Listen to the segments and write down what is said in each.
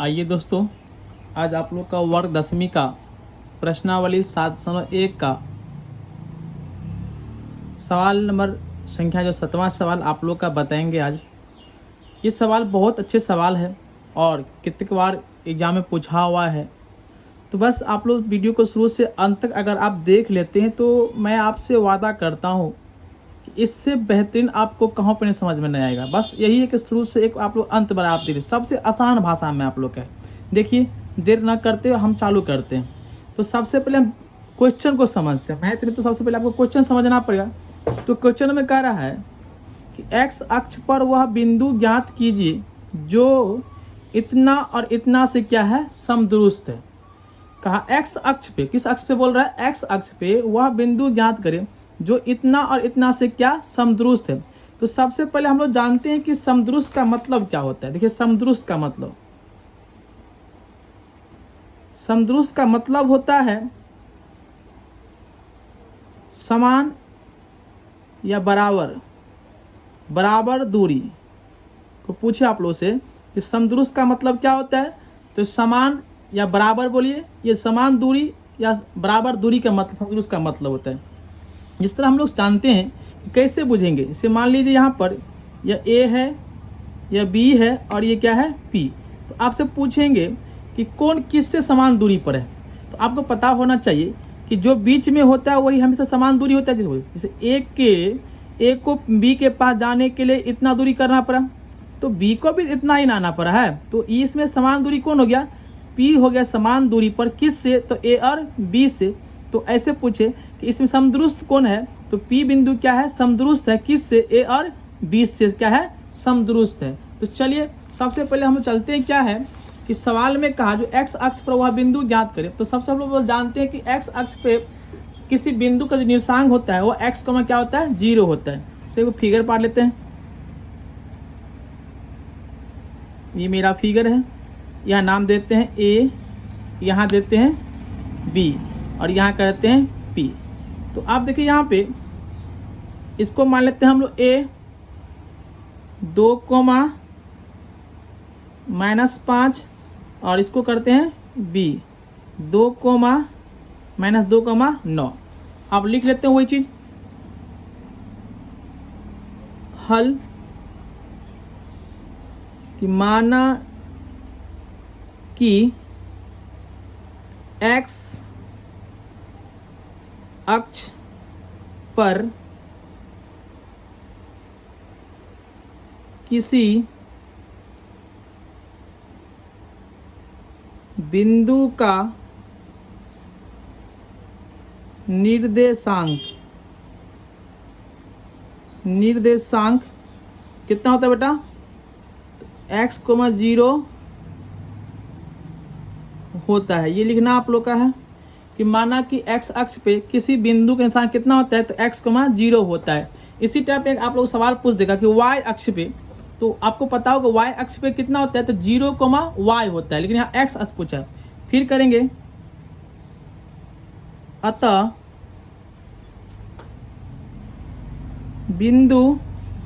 आइए दोस्तों, आज आप लोग का वर्ग 10वीं का प्रश्नावली 7.1 का सवाल नंबर संख्या जो 7वां सवाल आप लोग का बताएंगे आज। ये सवाल बहुत अच्छे सवाल है और कितनी बार एग्जाम में पूछा हुआ है। तो बस आप लोग वीडियो को शुरू से अंत तक अगर आप देख लेते हैं तो मैं आपसे वादा करता हूँ कि इससे बेहतरीन आपको कहाँ पर नहीं समझ में नहीं आएगा। बस यही है कि शुरू से एक आप लोग अंत पर आप देखिए, सबसे आसान भाषा में आप लोग का देखिए। देर न करते हुए हम चालू करते हैं। तो सबसे पहले हम क्वेश्चन को समझते हैं। मैथ में तो सबसे पहले आपको क्वेश्चन समझना पड़ेगा। तो क्वेश्चन में कह रहा है कि एक्स अक्ष पर वह बिंदु ज्ञात कीजिए जो इतना और इतना से क्या है, समदुरुस्त है। कहा एक्स अक्ष पे, किस अक्ष पे बोल रहा है, एक्स अक्ष पे वह बिंदु ज्ञात करें जो इतना और इतना से क्या, समदुरुस्त है। तो सबसे पहले हम लोग जानते हैं कि समदुरुस्त का मतलब क्या होता है। देखिए समदुरुस्त का मतलब, समदुरुस्त का मतलब होता है समान या बराबर, बराबर दूरी। तो पूछे आप लोगों से कि समदुरुस्त का मतलब क्या होता है, तो समान या बराबर बोलिए, ये समान दूरी या बराबर दूरी का मतलब समदुरुस्त का मतलब होता है। जिस तरह हम लोग जानते हैं कि कैसे बुझेंगे, इसे मान लीजिए यहाँ पर यह ए है, यह बी है और ये क्या है, पी। तो आपसे पूछेंगे कि कौन किससे समान दूरी पर है। तो आपको पता होना चाहिए कि जो बीच में होता है वही हमेशा समान दूरी होता है। जैसे ए को बी के पास जाने के लिए इतना दूरी करना पड़ा, तो बी को भी इतना ही आना पड़ा है। तो इसमें समान दूरी कौन हो गया, पी हो गया समान दूरी पर किस से, तो ए और बी से। तो ऐसे पूछे कि इसमें समदुरुस्त कौन है, तो पी बिंदु क्या है, समदुरुस्त है किस से, ए और बी से क्या है, समदुरुस्त है। तो चलिए सबसे पहले हम चलते हैं क्या है कि सवाल में कहा जो एक्स अक्ष पर वह बिंदु ज्ञात करे। तो सबसे हम लोग जानते हैं कि एक्स अक्ष पे किसी बिंदु का जो निर्देशांक होता है वो एक्स का क्या होता है, 0 होता है। इसे वो फिगर पढ़ लेते हैं। ये मेरा फिगर है, यहाँ नाम देते हैं ए, यहाँ देते हैं बी और यहाँ करते हैं पी। तो आप देखिए यहाँ पे इसको मान लेते हैं हम लोग ए 2,-5 और इसको करते हैं बी 2,-2,9। आप लिख लेते हैं वही चीज, हल कि माना कि एक्स अक्ष पर किसी बिंदु का निर्देशांक कितना होता है बेटा, तो x, 0 होता है। ये लिखना आप लोग का है कि माना कि x अक्ष पे किसी बिंदु का निर्देशांक कितना होता है, तो x, 0 होता है। इसी टाइप एक आप लोग सवाल पूछ देगा कि y अक्ष पे, तो आपको पता होगा y अक्ष पे कितना होता है, तो 0, y होता है, लेकिन यहाँ x अक्ष पूछा है। फिर करेंगे अतः बिंदु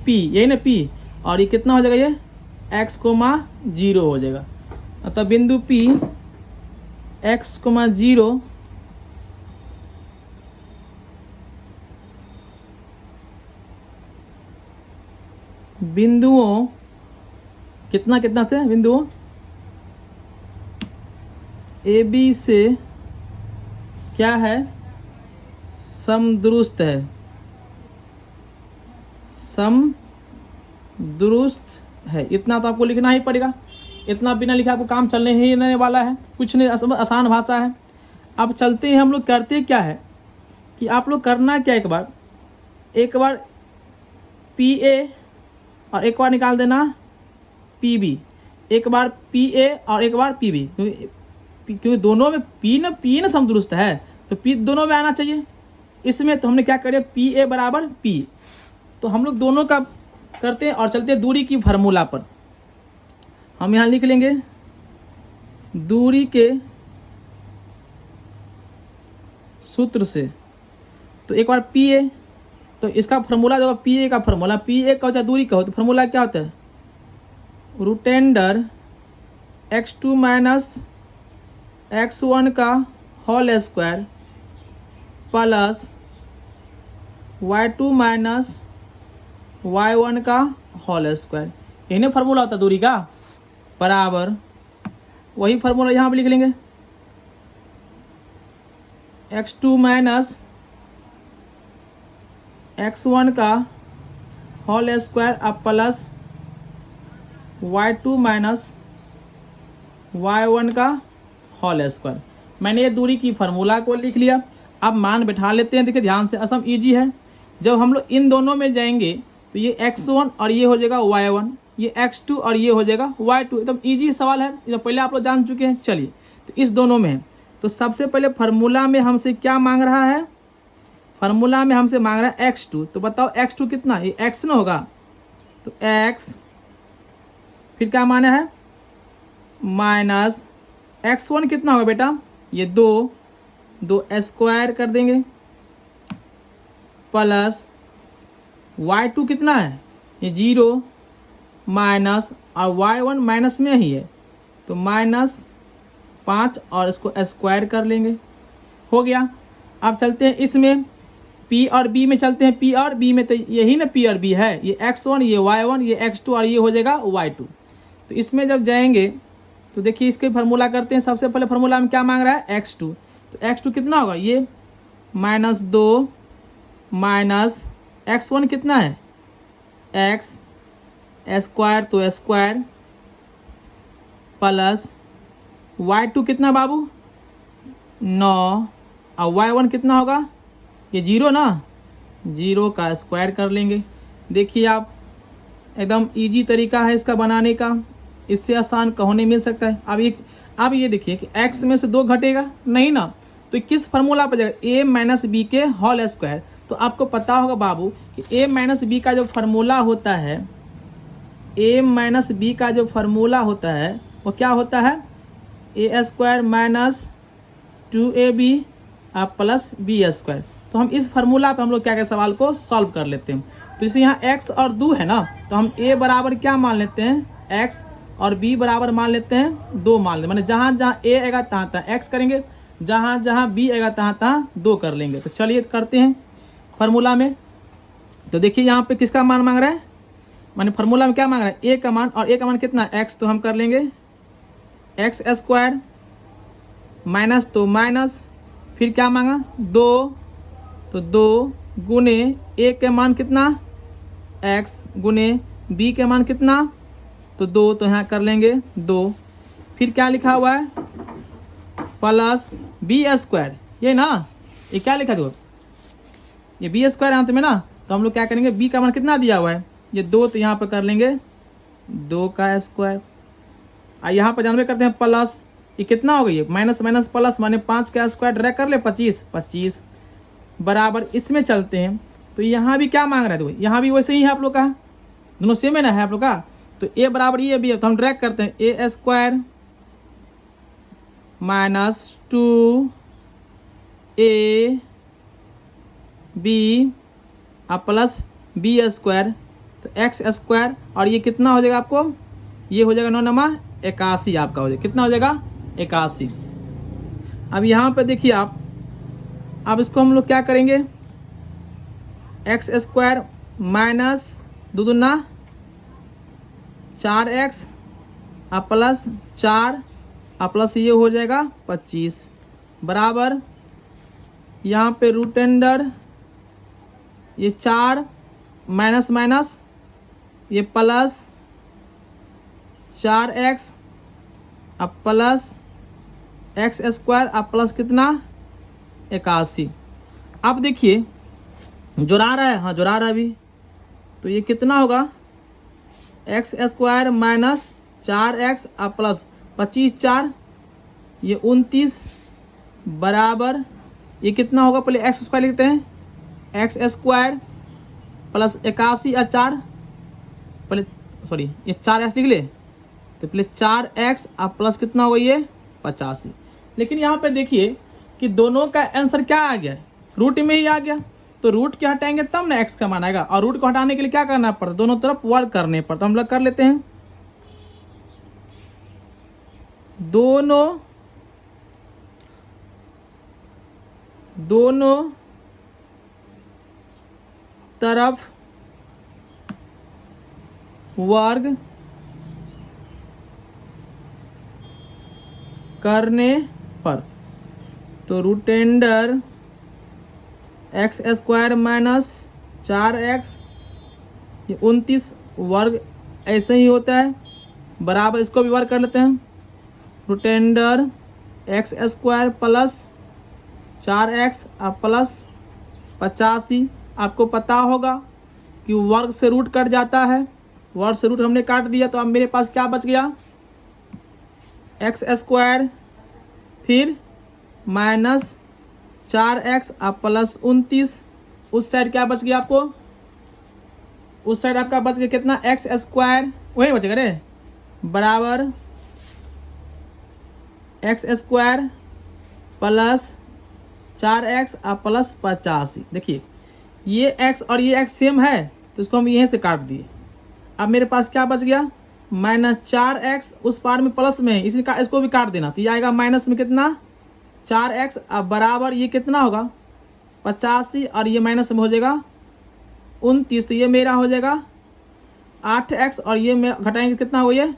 P, यही ना P, और ये कितना हो जाएगा, ये x, 0 हो जाएगा। अतः बिंदु P x, 0 बिंदुओं कितना कितना थे, बिंदुओं ए बी से क्या है, समदुरुस्त है, समदुरुस्त है। इतना तो आपको लिखना ही पड़ेगा, इतना बिना लिखे आपको काम चलने ही नहीं वाला है, कुछ नहीं, आसान भाषा है। अब चलते हैं हम लोग, करते क्या है कि आप लोग करना क्या, एक बार पी ए और एक बार निकाल देना पी बी, एक बार पी ए और एक बार पी बी, क्योंकि दोनों में पी न समदुरुस्त है, तो पी दोनों में आना चाहिए। इसमें तो हमने क्या करे, पी ए बराबर पी। तो हम लोग दोनों का करते हैं और चलते हैं दूरी की फार्मूला पर। हम यहाँ लिख लेंगे दूरी के सूत्र से। तो एक बार पी ए, तो इसका फार्मूला जो पी ए का फार्मूला, पी ए का होता है दूरी का हो, तो फार्मूला क्या होता है, root under x2 minus x1 का whole square plus y2 minus y1 का होल स्क्वायर, इन्हें फार्मूला होता है दूरी का, बराबर वही फार्मूला यहाँ पे लिख लेंगे, x2 माइनस x1 का होल स्क्वायर अब प्लस y2 माइनस y1 का होल स्क्वायर। मैंने ये दूरी की फार्मूला को लिख लिया। अब मान बैठा लेते हैं। देखिए ध्यान से, असम इजी है। जब हम लोग इन दोनों में जाएंगे तो ये x1 और ये हो जाएगा y1, ये x2 और ये हो जाएगा y2। एकदम इजी सवाल है, ये पहले आप लोग जान चुके हैं। चलिए, तो इस दोनों में है, तो सबसे पहले फार्मूला में हमसे क्या मांग रहा है? फार्मूला में हमसे मांग रहा है x2। तो बताओ x2 कितना, ये x ना होगा, तो x फिर क्या माना है माइनस x1 कितना होगा बेटा, ये 2 स्क्वायर कर देंगे प्लस y2 कितना है, ये 0 माइनस और y1 माइनस में ही है तो -5 और इसको स्क्वायर कर लेंगे, हो गया। अब चलते हैं इसमें P और B में चलते हैं। P और B में तो यही ना P और B है, ये x1 ये y1 ये x2 और ये हो जाएगा y2। तो इसमें जब जाएंगे तो देखिए इसके फार्मूला करते हैं। सबसे पहले फार्मूला में क्या मांग रहा है x2, तो x2 कितना होगा, ये -2 माइनस x1 कितना है x स्क्वायर तो स्क्वायर प्लस y2 कितना बाबू 9 और y1 कितना होगा, ये 0 ना, 0 का स्क्वायर कर लेंगे। देखिए आप, एकदम इजी तरीका है इसका बनाने का, इससे आसान कहीं नहीं मिल सकता है। अब ये देखिए कि x में से 2 घटेगा नहीं ना, तो किस फार्मूला पर जाएगा, a माइनस बी के होल स्क्वायर। तो आपको पता होगा बाबू कि a माइनस बी का जो फार्मूला होता है, a माइनस बी का जो फार्मूला होता है वो क्या होता है, a square minus 2ab plus B square. तो हम इस फार्मूला पे हम लोग क्या क्या सवाल को सॉल्व कर लेते हैं। तो जैसे यहाँ x और 2 है ना, तो हम a बराबर क्या मान लेते हैं x और b बराबर मान लेते हैं 2 मान लेते हैं। मैंने जहाँ जहाँ a आएगा तहाँ तहाँ x करेंगे, जहाँ जहाँ b आएगा तहाँ तहाँ 2 कर लेंगे। तो चलिए करते हैं फार्मूला में। तो देखिए यहाँ पे किसका मान मांग रहा है, मैंने फार्मूला में क्या मांग रहा है a का मान, और a का मान कितना x, तो हम कर लेंगे x स्क्वायर माइनस तो माइनस फिर क्या मांगा 2, तो 2 गुने a के मान कितना x गुने b के मान कितना, तो 2, तो यहाँ कर लेंगे 2। फिर क्या लिखा हुआ है प्लस बी स्क्वायर, ये ना, ये क्या लिखा देखो, ये बी स्क्वायर अंत में ना, तो हम लोग क्या करेंगे b का मान कितना दिया हुआ है ये 2, तो यहाँ पर कर लेंगे 2 का स्क्वायर। और यहाँ पर जानवे करते हैं प्लस, ये कितना हो गई है माइनस माइनस प्लस, माने 5 का स्क्वायर डायरेक्ट कर ले 25 बराबर। इसमें चलते हैं तो यहाँ भी क्या मांग रहा है, देखो यहाँ भी वैसे ही है आप लोग का, दोनों सेम है ना है आप लोग का। तो a बराबर ये भी है, तो हम डायरेक्ट करते हैं a square minus 2ab plus B square, तो x स्क्वायर और ये कितना हो जाएगा आपको, ये हो जाएगा 9 81 आपका हो जाएगा, कितना हो जाएगा 81। अब यहाँ पे देखिए आप, अब इसको हम लोग क्या करेंगे x स्क्वायर माइनस 2 दूना 4x प्लस 4 प्लस ये हो जाएगा 25 बराबर, यहाँ पे रूट अंडर ये 4 माइनस माइनस ये plus 4x plus x square plus कितना 81। अब देखिए जोड़ा रहा है, हाँ जोड़ा रहा है अभी, तो ये कितना होगा x square minus 4x plus 25 4 ये 29 बराबर, ये कितना होगा, पहले x स्क्वायर लिखते हैं x स्क्वायर प्लस 81 और 4 पहले सॉरी ये 4x लिख ले, तो पहले 4x प्लस कितना होगा ये 85। लेकिन यहाँ पे देखिए कि दोनों का आंसर क्या आ गया, रूट में ही आ गया। तो रूट के हटाएंगे तब ना x का मान आएगा, और रूट को हटाने के लिए क्या करना पड़ता है, दोनों तरफ वर्क करने पड़ता। हम लोग कर लेते हैं। दोनों तरफ वर्ग करने पर, तो root under x square minus 4x, ये 29 वर्ग ऐसे ही होता है, बराबर इसको भी वर्ग कर लेते हैं, root under x square plus 4x और प्लस 85। आपको पता होगा कि वर्ग से रूट कट जाता है, वर्ग से रूट हमने काट दिया, तो अब मेरे पास क्या बच गया, एक्स स्क्वायर फिर माइनस 4x और प्लस 29। उस साइड क्या बच गया आपको, उस साइड आपका बच गया कितना, एक्स स्क्वायर वही बचेगा रे, बराबर एक्स स्क्वायर प्लस 4x और प्लस 85। देखिए ये x और ये x सेम है, तो इसको हम यहीं से काट दिए। अब मेरे पास क्या बच गया, -4x, उस पार में प्लस में है इसलिए इसको भी काट देना, तो ये आएगा माइनस में कितना 4x, अब बराबर ये कितना होगा 85 और ये माइनस में हो जाएगा 29, तो ये मेरा हो जाएगा 8x और ये में घटाएंगे कितना हुआ, ये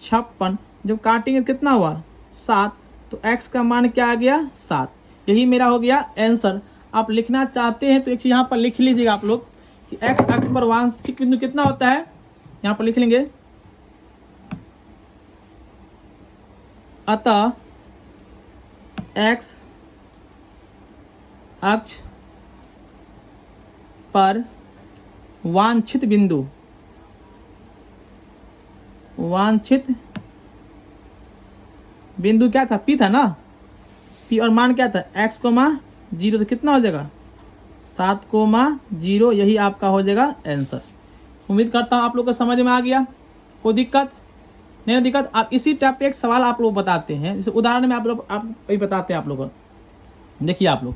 56, जब काटेंगे कितना हुआ 7, तो x का मान क्या आ गया 7। यही मेरा हो गया आंसर। आप लिखना चाहते हैं तो एक यहाँ पर लिख लीजिएगा आप लोग कि x अक्ष पर वांछित बिंदु कितना होता है, यहाँ पर लिख लेंगे, अतः x अक्ष पर वांछित बिंदु क्या था, P था ना, P और मान क्या था x, 0, तो कितना हो जाएगा 7, 0, यही आपका हो जाएगा आंसर। उम्मीद करता हूँ आप लोग को समझ में आ गया, कोई दिक्कत नहीं दिक्कत। आप इसी टाइप पे एक सवाल आप लोग बताते हैं, जैसे उदाहरण में आप बताते हैं आप लोगों को, देखिए आप लोग